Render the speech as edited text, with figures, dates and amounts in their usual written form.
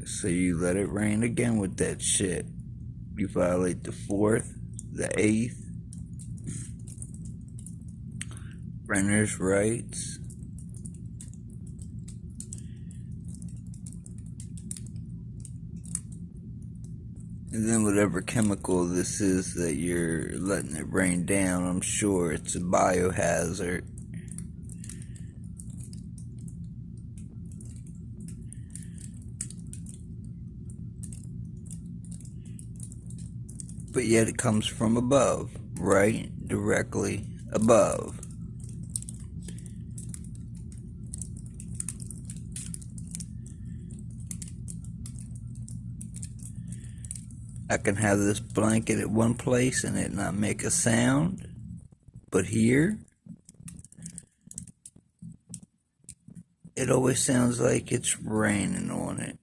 So you let it rain again with that shit. You violate the 4th, the 8th, renter's rights. And then whatever chemical this is that you're letting it rain down, I'm sure it's a biohazard. But yet it comes from above, right? Directly above. I can have this blanket at one place and it not make a sound, but here, it always sounds like it's raining on it.